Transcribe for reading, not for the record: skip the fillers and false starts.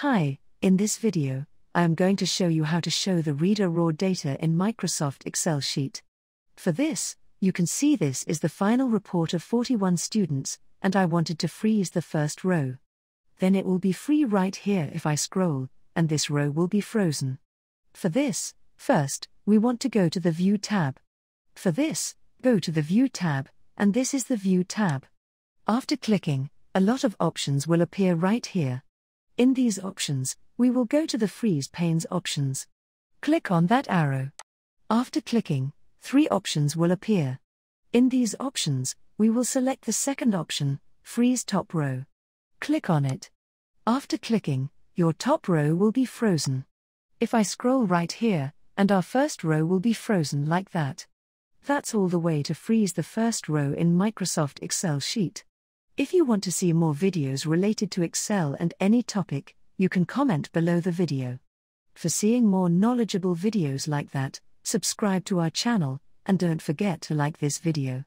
Hi, in this video, I am going to show you how to show the reader raw data in Microsoft Excel sheet. For this, you can see this is the final report of 41 students, and I wanted to freeze the first row. Then it will be free right here if I scroll, and this row will be frozen. For this, first, we want to go to the View tab. For this, go to the View tab, and this is the View tab. After clicking, a lot of options will appear right here. In these options, we will go to the Freeze Panes options. Click on that arrow. After clicking, 3 options will appear. In these options, we will select the second option, Freeze Top Row. Click on it. After clicking, your top row will be frozen. If I scroll right here, and our first row will be frozen like that. That's all the way to freeze the first row in Microsoft Excel sheet. If you want to see more videos related to Excel and any topic, you can comment below the video. For seeing more knowledgeable videos like that, subscribe to our channel, and don't forget to like this video.